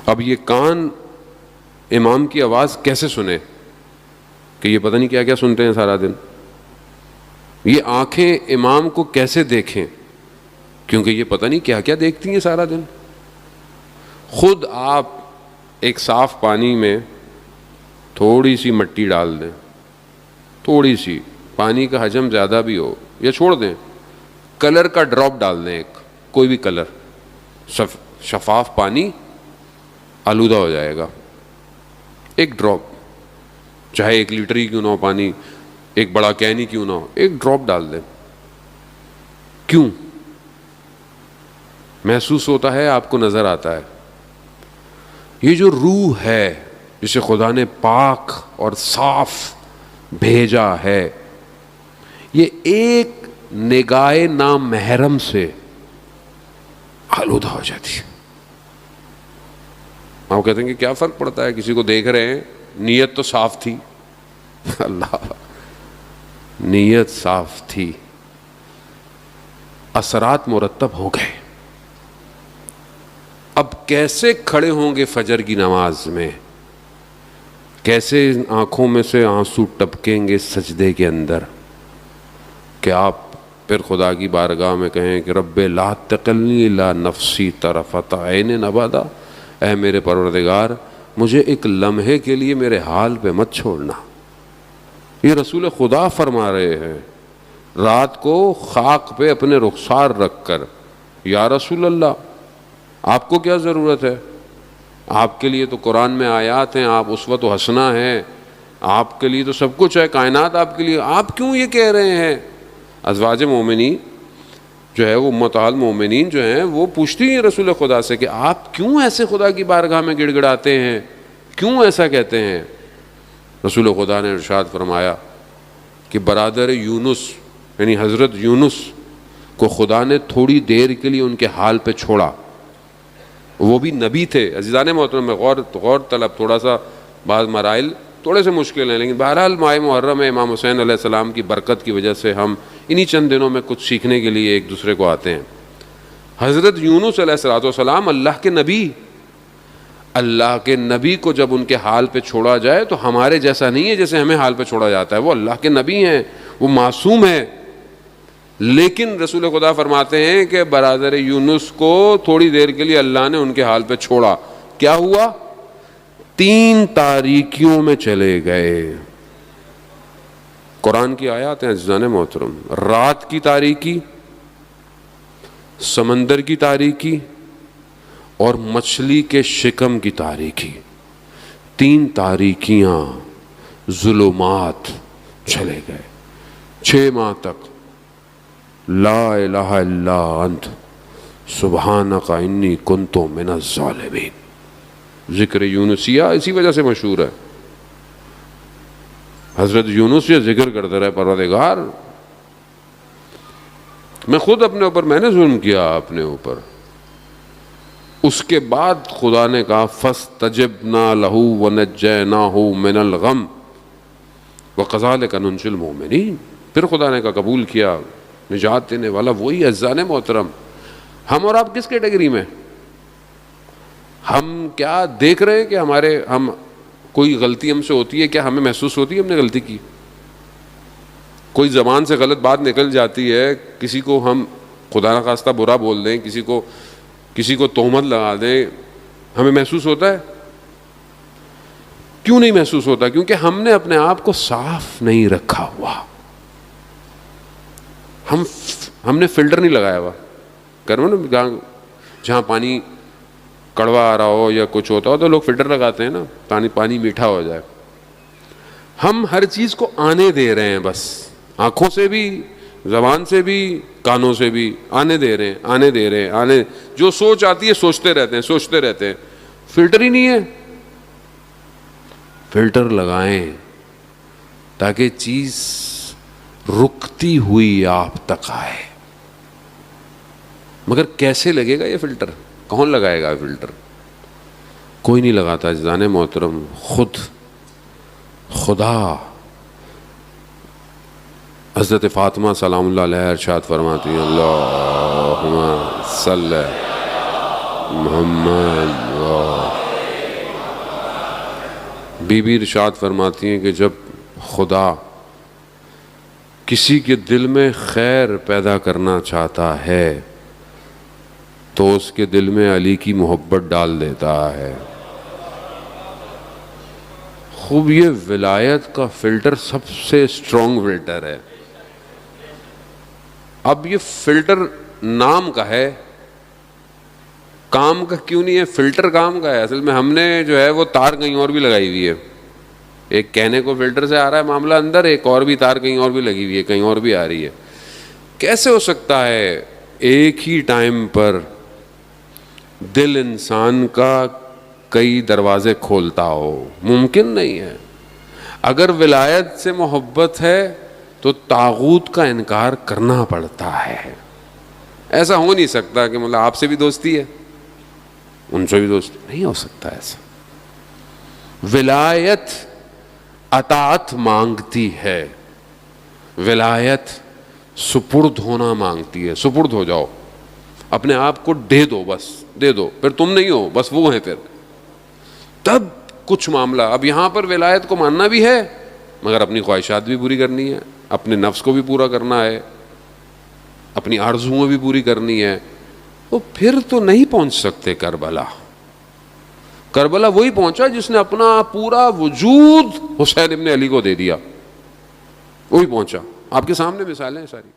اب یہ کان امام کی آواز کیسے سنے کہ یہ پتہ نہیں کیا کیا سنتے ہیں سارا دن. یہ آنکھیں امام کو کیسے دیکھیں کیونکہ یہ پتہ نہیں کیا کیا دیکھتی ہیں سارا دن. خود آپ ایک صاف پانی میں تھوڑی سی مٹی ڈال دیں, تھوڑی سی, پانی کا حجم زیادہ بھی ہو, یا چھوڑ دیں, کلر کا ڈراپ ڈال دیں, ایک کوئی بھی کلر, شفاف پانی آلودہ ہو جائے گا. ایک ڈراپ, چاہے 1 لیٹر ہی کیوں نہ ہو پانی, ایک بڑا کین ہی کیوں نہ ہو, ایک ڈراپ ڈال دیں. کیوں؟ محسوس ہوتا ہے, آپ کو نظر آتا ہے. یہ جو روح ہے جسے خدا نے پاک اور صاف بھیجا ہے, یہ ایک نگاہ نامحرم سے آلودہ ہو جاتی ہے. آپ کہتے ہیں کہ کیا فرق پڑتا ہے, کسی کو دیکھ رہے ہیں, نیت تو صاف تھی. اللہ, نیت صاف تھی, اثرات مرتب ہو گئے. اب کیسے کھڑے ہوں گے فجر کی نماز میں, کیسے آنکھوں میں سے آنسو ٹپکیں گے سجدے کے اندر کہ آپ پھر خدا کی بارگاہ میں کہیں کہ رب لا تکلنی الا نفسی طرفۃ عین ابدا, اے میرے پروردگار مجھے ایک لمحے کے لیے میرے حال پہ مت چھوڑنا. یہ رسول خدا فرما رہے ہیں رات کو خاک پہ اپنے رخسار رکھ کر, یا رسول اللہ آپ کو کیا ضرورت ہے, آپ کے لیے تو قرآن میں آیات ہیں, آپ اسوۃ و حسنہ ہیں, آپ کے لیے تو سب کچھ ہے, کائنات آپ کے لیے, آپ کیوں یہ کہہ رہے ہیں؟ ازواج مومنین جو ہے, وہ امہات المومنین جو ہیں, وہ پوچھتی ہیں رسول خدا سے کہ آپ کیوں ایسے خدا کی بارگاہ میں گڑ گڑاتے ہیں, کیوں ایسا کہتے ہیں؟ رسول خدا نے ارشاد فرمایا کہ برادر یونس یعنی حضرت یونس کو خدا نے تھوڑی دیر کے لیے ان کے حال پہ چھوڑا. وہ بھی نبی تھے. عزیزان محترم, میں غور طلب, تھوڑا سا بعض مرائل تھوڑے سے مشکل ہیں, لیکن بہرحال ماہ محرم ہے, امام حسین علیہ السلام کی برکت کی وجہ سے ہم انہی چند دنوں میں کچھ سیکھنے کے لیے ایک دوسرے کو آتے ہیں. حضرت یونس علیہ السلام اللہ کے نبی, اللہ کے نبی کو جب ان کے حال پہ چھوڑا جائے تو ہمارے جیسا نہیں ہے جیسے ہمیں حال پہ چھوڑا جاتا ہے. وہ اللہ کے نبی ہیں, وہ معصوم ہیں, لیکن رسول خدا فرماتے ہیں کہ برادر یونس کو تھوڑی دیر کے لیے اللہ نے ان کے حال پہ چھوڑا. کیا ہوا؟ 3 تاریکیوں میں چلے گئے. قرآن کی آیات ہیں عزیزان محترم, رات کی تاریکی, سمندر کی تاریکی اور مچھلی کے شکم کی تاریکی. 3 تاریکیاں, ظلمات چلے گئے 6 ماہ تک. لا الہ الا انت سبحانک انی کنت من الظالمین. ذکر یونسیہ اسی وجہ سے مشہور ہے. حضرت یونس یہ ذکر کرتے رہے, پروردگار میں خود اپنے اوپر, میں نے ظلم کیا اپنے اوپر. اس کے بعد خدا نے کہا فاستجبنا لہ ونجیناہ من الغم وکذالک ننجی المؤمنین. پھر خدا نے کہا قبول کیا, نجات دینے والا وہی. عزیزان محترم, ہم اور آپ کس کیٹیگری میں؟ ہم کیا دیکھ رہے ہیں کہ ہم کوئی غلطی ہم سے ہوتی ہے, کیا ہمیں محسوس ہوتی ہے ہم نے غلطی کی؟ کوئی زبان سے غلط بات نکل جاتی ہے, کسی کو ہم خدا نخواستہ برا بول دیں, کسی کو تہمت لگا دیں, ہمیں محسوس ہوتا ہے؟ کیوں نہیں محسوس ہوتا؟ کیونکہ ہم نے اپنے آپ کو صاف نہیں رکھا ہوا. ہم نے فلٹر نہیں لگایا ہوا. کرو نا, جہاں پانی کڑوا آ رہا ہو یا کچھ ہوتا ہو تو لوگ فلٹر لگاتے ہیں نا, پانی میٹھا ہو جائے. ہم ہر چیز کو آنے دے رہے ہیں, بس آنکھوں سے بھی, زبان سے بھی, کانوں سے بھی آنے دے رہے ہیں. جو سوچ آتی ہے سوچتے رہتے ہیں. فلٹر ہی نہیں ہے. فلٹر لگائیں تاکہ چیز رکتی ہوئی آپ تک آئے. مگر کیسے لگے گا یہ فلٹر؟ کون لگائے گا فلٹر؟ کوئی نہیں لگاتا عزیزان محترم, خود خدا. حضرت فاطمہ سلام اللہ علیہ ارشاد فرماتی ہیں اللہم صلی محمد بی بی ارشاد فرماتی ہیں کہ جب خدا کسی کے دل میں خیر پیدا کرنا چاہتا ہے تو اس کے دل میں علی کی محبت ڈال دیتا ہے. خوب یہ ولایت کا فلٹر سب سے اسٹرانگ فلٹر ہے. اب یہ فلٹر نام کا ہے, کام کا کیوں نہیں ہے؟ فلٹر کام کا ہے. اصل میں ہم نے جو ہے وہ تار کہیں اور بھی لگائی ہوئی ہے. ایک کہنے کو فلٹر سے آ رہا ہے معاملہ اندر, ایک اور بھی تار کہیں اور بھی لگی ہوئی ہے, کہیں اور بھی آ رہی ہے. کیسے ہو سکتا ہے ایک ہی ٹائم پر دل انسان کا کئی دروازے کھولتا ہو؟ ممکن نہیں ہے. اگر ولایت سے محبت ہے تو طاغوت کا انکار کرنا پڑتا ہے. ایسا ہو نہیں سکتا کہ مطلب آپ سے بھی دوستی ہے ان سے بھی دوستی نہیں ہو سکتا ایسا. ولایت اطاعت مانگتی ہے, ولایت سپرد ہونا مانگتی ہے. سپرد ہو جاؤ, اپنے آپ کو دے دو, بس دے دو, پھر تم نہیں ہو, بس وہ ہیں, پھر تب کچھ معاملہ. اب یہاں پر ولایت کو ماننا بھی ہے مگر اپنی خواہشات بھی پوری کرنی ہے, اپنے نفس کو بھی پورا کرنا ہے, اپنی آرزوؤں بھی پوری کرنی ہے. تو پھر تو نہیں پہنچ سکتے کربلا. کربلا وہی پہنچا جس نے اپنا پورا وجود حسین ابن علی کو دے دیا, وہی پہنچا. آپ کے سامنے مثالیں ہیں ساری.